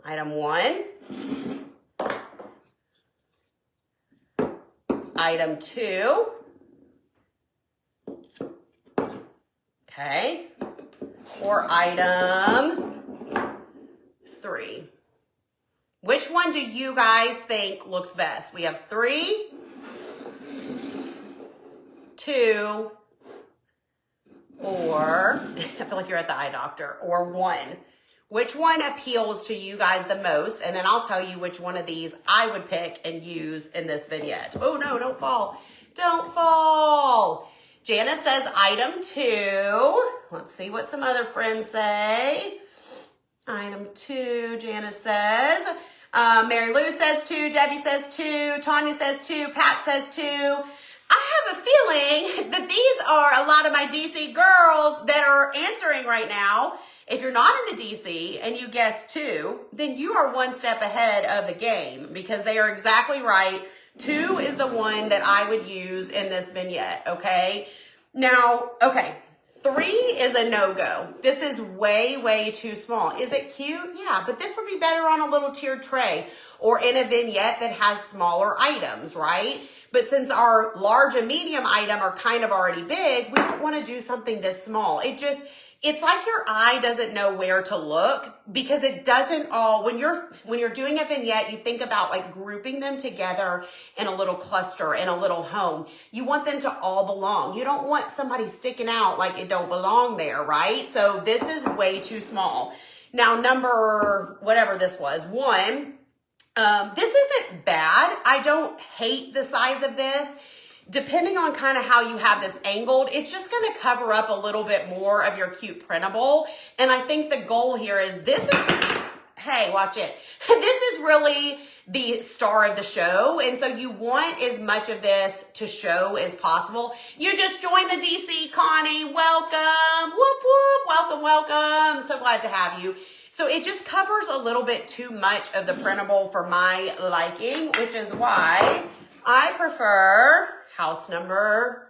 Item 1. Item 2, okay, or item 3. Which one do you guys think looks best? We have 3, 2, or, I feel like you're at the eye doctor, or 1. Which one appeals to you guys the most? And then I'll tell you which one of these I would pick and use in this vignette. Oh no, don't fall. Don't fall. Janice says item 2. Let's see what some other friends say. Item 2, Janice says. Mary Lou says 2. Debbie says 2. Tanya says 2. Pat says 2. I have a feeling that these are a lot of my DC girls that are answering right now. If you're not in the DC and you guessed 2, then you are one step ahead of the game because they are exactly right. 2 is the one that I would use in this vignette, okay? Now, okay, 3 is a no-go. This is way, way too small. Is it cute? Yeah, but this would be better on a little tiered tray or in a vignette that has smaller items, right? But since our large and medium item are kind of already big, we don't want to do something this small. It's like your eye doesn't know where to look because it doesn't all, when you're doing a vignette, you think about like grouping them together in a little cluster, in a little home. You want them to all belong. You don't want somebody sticking out like it don't belong there, right? So this is way too small. Now number, whatever this was, 1, this isn't bad. I don't hate the size of this. Depending on kind of how you have this angled, it's just going to cover up a little bit more of your cute printable. And I think the goal here is hey, watch it. This is really the star of the show. And so you want as much of this to show as possible. You just joined the DC, Connie. Welcome. Whoop, whoop. Welcome, welcome. So glad to have you. So it just covers a little bit too much of the printable for my liking, which is why I prefer house number,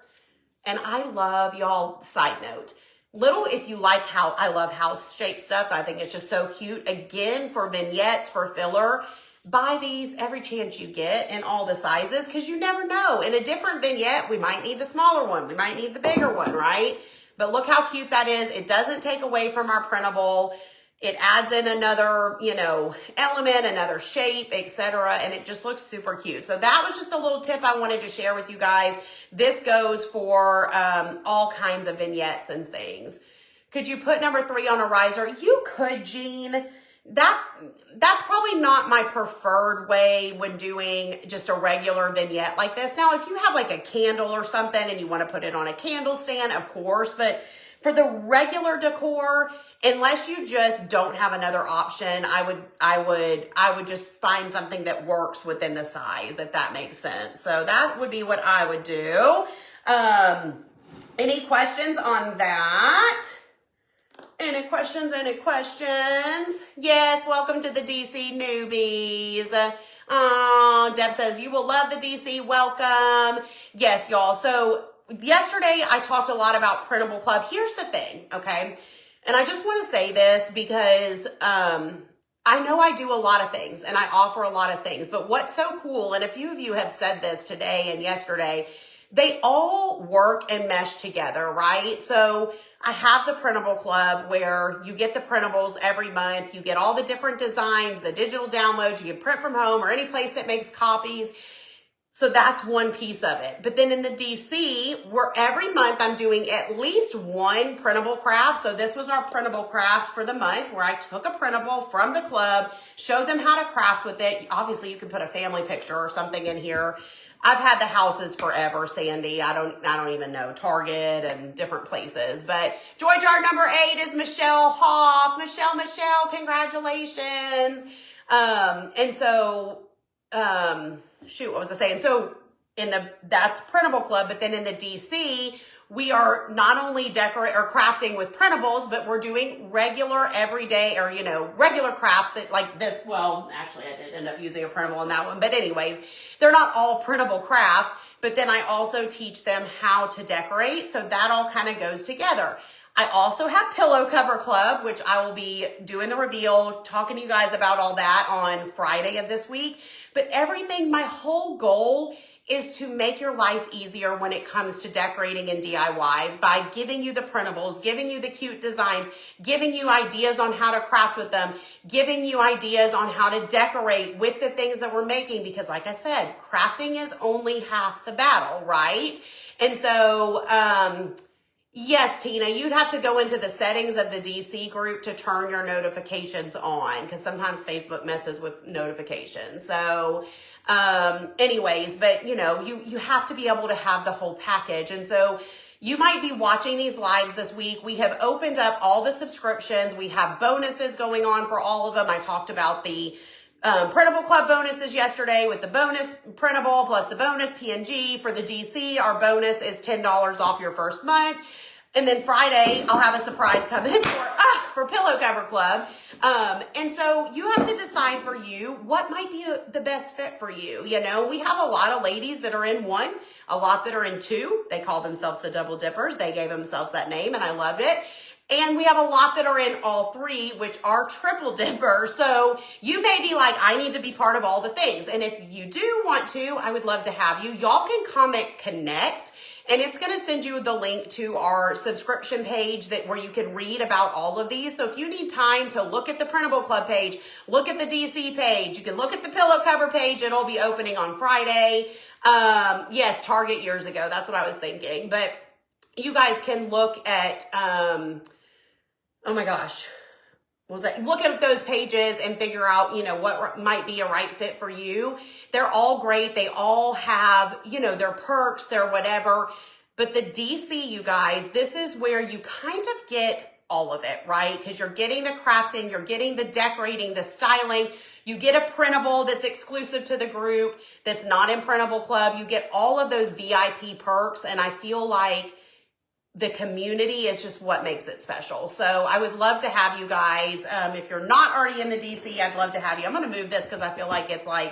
and I love, y'all, side note, if you like how I love house shaped stuff, I think it's just so cute. Again, for vignettes, for filler, buy these every chance you get in all the sizes because you never know. In a different vignette, we might need the smaller one. We might need the bigger one, right? But look how cute that is. It doesn't take away from our printable. It adds in another, element, another shape, etc. And it just looks super cute. So that was just a little tip I wanted to share with you guys. This goes for all kinds of vignettes and things. Could you put number 3 on a riser? You could, Jean. That's probably not my preferred way when doing just a regular vignette like this. Now, if you have like a candle or something and you want to put it on a candle stand, of course. But for the regular decor, unless you just don't have another option, I would just find something that works within the size, if that makes sense. So that would be what I would do. Any questions on that? Any questions? Yes, welcome to the DC newbies. Oh, Deb says, you will love the DC, welcome. Yes, y'all. So yesterday I talked a lot about Printable Club. Here's the thing, okay? And I just want to say this because I know I do a lot of things and I offer a lot of things, but what's so cool, and a few of you have said this today and yesterday, they all work and mesh together, right? So I have the Printable Club where you get the printables every month. You get all the different designs, the digital downloads. You can print from home or any place that makes copies. So that's one piece of it. But then in the DC, where every month I'm doing at least one printable craft. So this was our printable craft for the month where I took a printable from the club, showed them how to craft with it. Obviously, you can put a family picture or something in here. I've had the houses forever, Sandy. I don't even know, Target and different places. But Joy Jar number 8 is Michelle Hoff. Michelle, congratulations. And so, shoot, what was I saying? So that's Printable Club, but then in the DC, we are not only crafting with printables, but we're doing regular everyday or, regular crafts that like this. Well, actually I did end up using a printable on that one, but anyways, they're not all printable crafts, but then I also teach them how to decorate. So that all kind of goes together. I also have Pillow Cover Club, which I will be doing the reveal, talking to you guys about all that on Friday of this week. But everything, my whole goal is to make your life easier when it comes to decorating and DIY by giving you the printables, giving you the cute designs, giving you ideas on how to craft with them, giving you ideas on how to decorate with the things that we're making. Because like I said, crafting is only half the battle, right? And so, yes, Tina, you'd have to go into the settings of the DC group to turn your notifications on because sometimes Facebook messes with notifications. So anyways, but you have to be able to have the whole package. And so, You might be watching these lives this week. We have opened up all the subscriptions. We have bonuses going on for all of them. I talked about the Printable Club bonuses yesterday with the bonus printable plus the bonus PNG. For the DC, our bonus is $10 off your first month. And then Friday, I'll have a surprise come in for Pillow Cover Club. And so you have to decide for you what might be the best fit for you. You know, we have a lot of ladies that are in one, a lot that are in two. They call themselves the Double Dippers. They gave themselves that name and I loved it. And we have a lot that are in all three, which are triple dippers. So you may be like, I need to be part of all the things. And if you do want to, I would love to have you. Y'all can comment connect. And it's going to send you the link to our subscription page where you can read about all of these. So if you need time to look at the Printable Club page, look at the DC page, you can look at the pillow cover page. It'll be opening on Friday. Yes, Target years ago. That's what I was thinking. But you guys can look at, oh my gosh, what was that? Look at those pages and figure out, you know, what might be a right fit for you. They're all great. They all have, you know, their perks, their whatever. But the DC, you guys, this is where you kind of get all of it, right? Because you're getting the crafting, you're getting the decorating, the styling. You get a printable that's exclusive to the group, that's not in Printable Club. You get all of those VIP perks. And I feel like the community is just what makes it special. So I would love to have you guys. If you're not already in the DC, I'd love to have you. I'm going to move this because I feel like it's like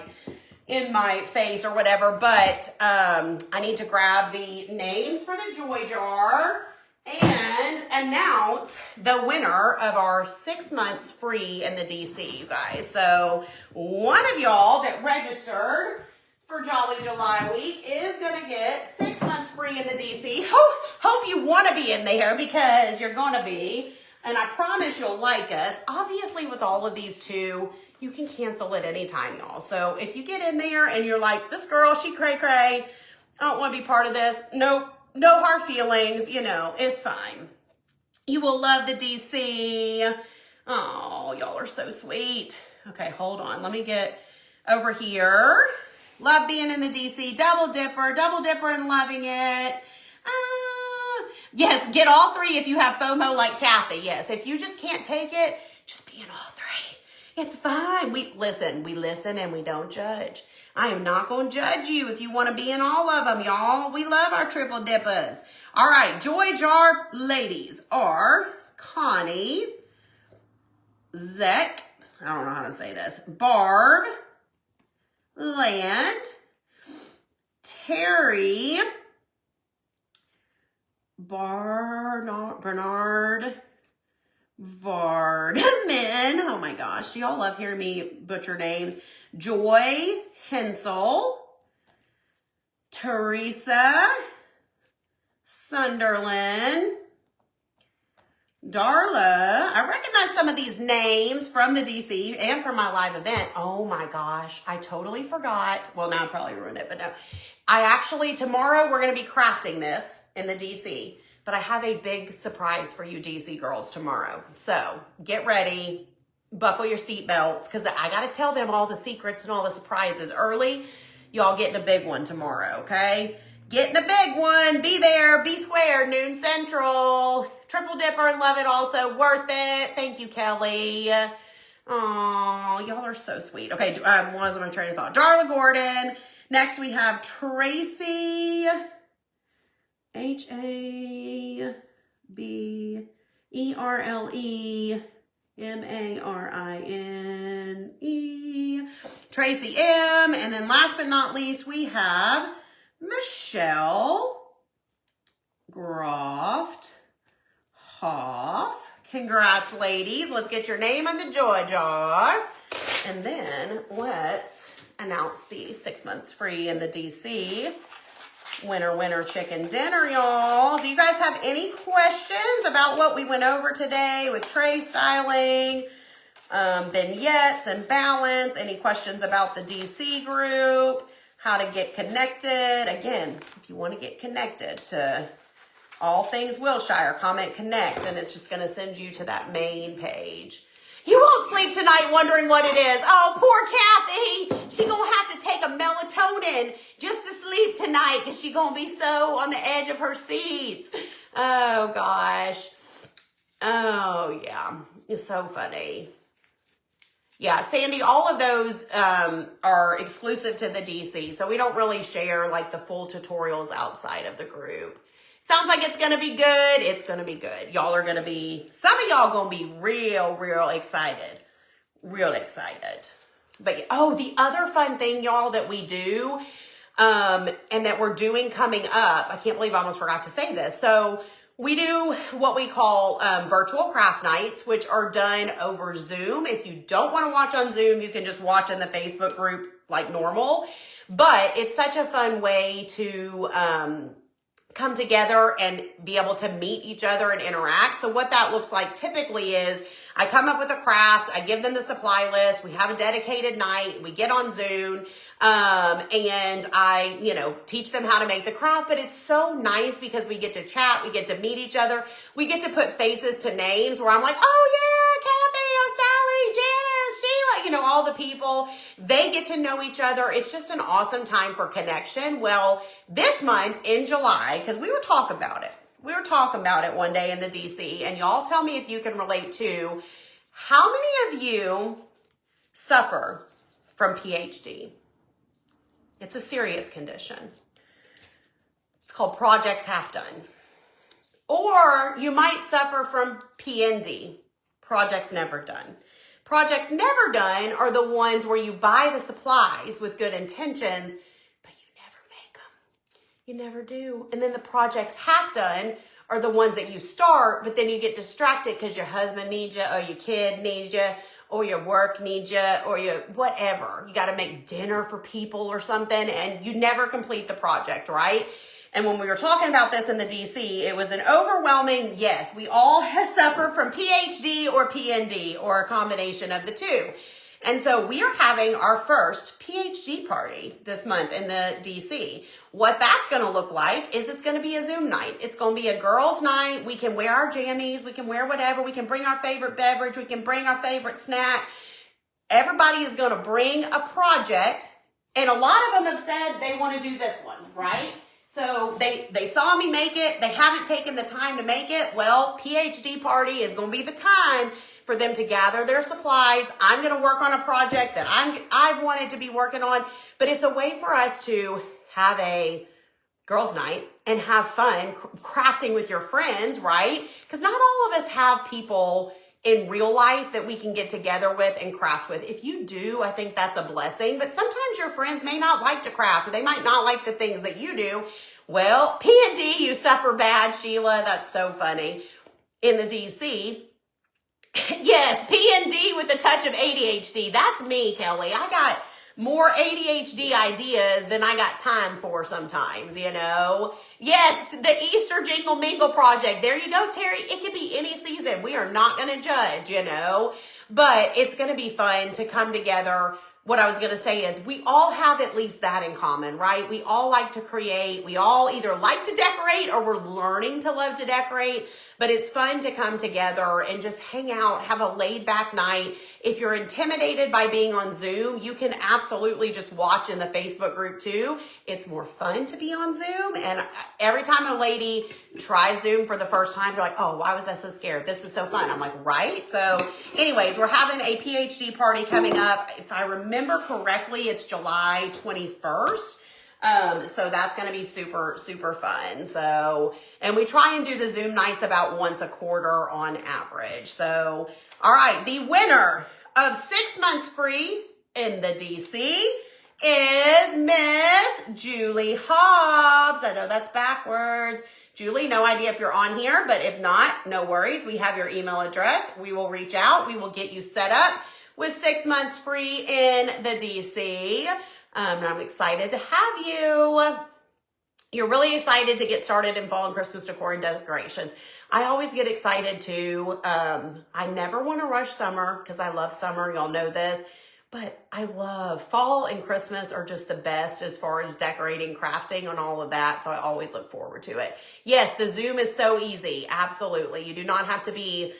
in my face or whatever. But I need to grab the names for the Joy Jar and announce the winner of our 6 months free in the DC, you guys. So one of y'all that registered for Jolly July week is going to get 6 months free in the DC. Hope you want to be in there because you're going to be. And I promise you'll like us. Obviously, with all of these too, you can cancel at any time, y'all. So if you get in there and you're like, this girl, she cray-cray, I don't want to be part of this. Nope, no hard feelings. You know, it's fine. You will love the DC. Oh, y'all are so sweet. Okay, hold on. Let me get over here. Love being in the DC. Double Dipper and loving it. Yes, get all three if you have FOMO like Kathy. Yes, if you just can't take it, just be in all three. It's fine. We listen and we don't judge. I am not going to judge you if you want to be in all of them, y'all. We love our triple dippers. All right, Joy Jar ladies are Connie, Zek, I don't know how to say this, Barb, Land, Terry, Bernard, Vardman. Oh my gosh, do y'all love hearing me butcher names? Joy Hensel, Teresa, Sunderland, Darla. I recognize some of these names from the DC and from my live event. Oh my gosh, I totally forgot. Well, now I probably ruined it, but no. Tomorrow we're going to be crafting this in the DC, but I have a big surprise for you DC girls tomorrow. So get ready, buckle your seatbelts, because I got to tell them all the secrets and all the surprises early. Y'all getting a big one tomorrow, okay? Getting a big one. Be there, be square, noon central. Triple dipper and love it also. Worth it. Thank you, Kelly. Oh, y'all are so sweet. Okay, was my train of thought. Darla Gordon. Next we have Tracy. HABERLEMARINE. Tracy M. And then last but not least, we have Michelle Groft Hoff. Congrats, ladies. Let's get your name on the Joy Jar. And then let's announce the 6 months free in the DC. Winner chicken dinner, y'all. Do you guys have any questions about what we went over today with tray styling, vignettes and balance? Any questions about the DC group? How to get connected? Again, if you want to get connected to all things Wilshire, comment connect, and it's just going to send you to that main page. You won't sleep tonight wondering what it is. Oh, poor Kathy. She's going to have to take a melatonin melatonin just to sleep tonight because she's going to be so on the edge of her seats. Oh, gosh. Oh, yeah. It's so funny. Yeah, Sandy, all of those are exclusive to the DC, so we don't really share like the full tutorials outside of the group. Sounds like it's going to be good. It's going to be good. Y'all are going to be, some of y'all going to be real excited. Real excited. But, oh, the other fun thing, y'all, that we do and that we're doing coming up, I can't believe I almost forgot to say this. So we do what we call virtual craft nights, which are done over Zoom. If you don't want to watch on Zoom, you can just watch in the Facebook group like normal. But it's such a fun way to come together and be able to meet each other and interact. So what that looks like typically is I come up with a craft, I give them the supply list, we have a dedicated night, we get on Zoom, and I, teach them how to make the craft. But it's so nice because we get to chat, we get to meet each other, we get to put faces to names where I'm like, oh yeah, Kathy, oh Sally, Janice, Sheila, all the people, they get to know each other. It's just an awesome time for connection. Well, this month in July, because we were talking about it. We were talking about it one day in the DC, and y'all tell me if you can relate to how many of you suffer from PhD. It's a serious condition. It's called projects half done. Or you might suffer from PND, projects never done. Projects never done are the ones where you buy the supplies with good intentions, you never do. And then the projects half done are the ones that you start, but then you get distracted because your husband needs you, or your kid needs you, or your work needs you, or your whatever. You got to make dinner for people or something, and you never complete the project, right? And when we were talking about this in the DC, it was an overwhelming, yes, we all have suffered from PhD or PND or a combination of the two. And so we are having our first PhD party this month in the DC. What that's going to look like is it's going to be a Zoom night. It's going to be a girls' night. We can wear our jammies. We can wear whatever. We can bring our favorite beverage. We can bring our favorite snack. Everybody is going to bring a project. And a lot of them have said they want to do this one, right? So they saw me make it. They haven't taken the time to make it. Well, PhD party is going to be the time for them to gather their supplies. I'm going to work on a project that I've wanted to be working on, but it's a way for us to have a girls' night and have fun crafting with your friends, right? Because not all of us have people in real life that we can get together with and craft with. If you do, I think that's a blessing, but sometimes your friends may not like to craft, or they might not like the things that you do. Well, P&D, you suffer bad, Sheila. That's so funny. In the DC, yes, P&D with a touch of ADHD. That's me, Kelly. I got more ADHD ideas than I got time for sometimes, Yes, the Easter Jingle Mingle project. There you go, Terry. It could be any season. We are not going to judge, But it's going to be fun to come together. What I was going to say is we all have at least that in common, right? We all like to create. We all either like to decorate or we're learning to love to decorate. But it's fun to come together and just hang out, have a laid back night. If you're intimidated by being on Zoom, you can absolutely just watch in the Facebook group too. It's more fun to be on Zoom. And every time a lady tries Zoom for the first time, you're like, oh, why was I so scared? This is so fun. I'm like, right? So anyways, we're having a PhD party coming up. If I remember correctly, it's July 21st. So that's going to be super, super fun. So, and we try and do the Zoom nights about once a quarter on average. So, all right. The winner of 6 months free in the DC is Miss Julie Hobbs. I know that's backwards. Julie, no idea if you're on here, but if not, no worries. We have your email address. We will reach out. We will get you set up with 6 months free in the DC. And I'm excited to have you. You're really excited to get started in fall and Christmas decor and decorations. I always get excited too. I never want to rush summer because I love summer. Y'all know this. But I love fall and Christmas are just the best as far as decorating, crafting, and all of that. So I always look forward to it. Yes, the Zoom is so easy. Absolutely. You do not have to be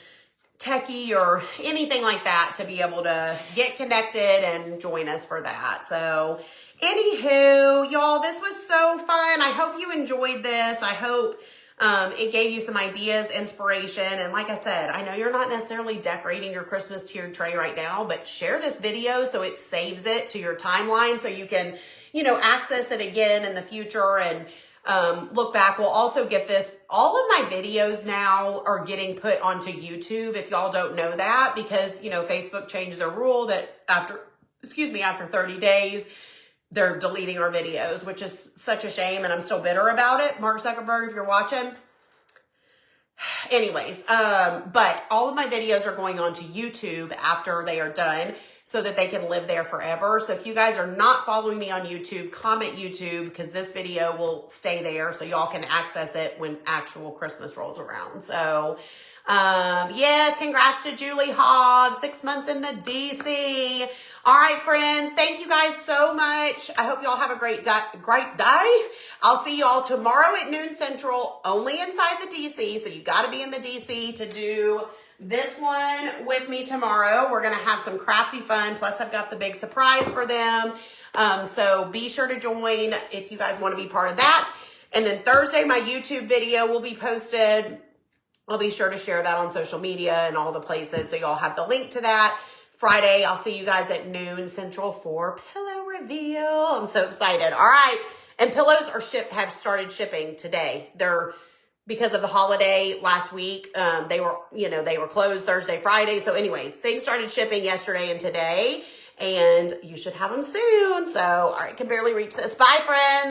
techie or anything like that to be able to get connected and join us for that. So anywho, y'all, this was so fun. I hope you enjoyed this. I hope it gave you some ideas, inspiration. And like I said, I know you're not necessarily decorating your Christmas tiered tray right now, but share this video so it saves it to your timeline so you can, you know, access it again in the future and look back. We'll also get this. All of my videos now are getting put onto YouTube, if y'all don't know that, because, you know, Facebook changed their rule that after 30 days, they're deleting our videos, which is such a shame, and I'm still bitter about it. Mark Zuckerberg, if you're watching. Anyways, but all of my videos are going on to YouTube after they are done so that they can live there forever. So if you guys are not following me on YouTube, comment YouTube, because this video will stay there so y'all can access it when actual Christmas rolls around. So yes, congrats to Julie Hobbs, 6 months in the DC. All right, friends, thank you guys so much. I hope y'all have a great day. I'll see y'all tomorrow at noon Central, only inside the DC. So you got to be in the DC to do this one with me tomorrow. We're going to have some crafty fun. Plus, I've got the big surprise for them. So be sure to join if you guys want to be part of that. And then Thursday, my YouTube video will be posted. I'll be sure to share that on social media and all the places. So y'all have the link to that. Friday, I'll see you guys at noon Central for pillow reveal. I'm so excited. All right. And pillows have started shipping today. They're, because of the holiday last week, they were closed Thursday, Friday. So anyways, things started shipping yesterday and today, and you should have them soon. So, all right, can barely reach this. Bye, friends.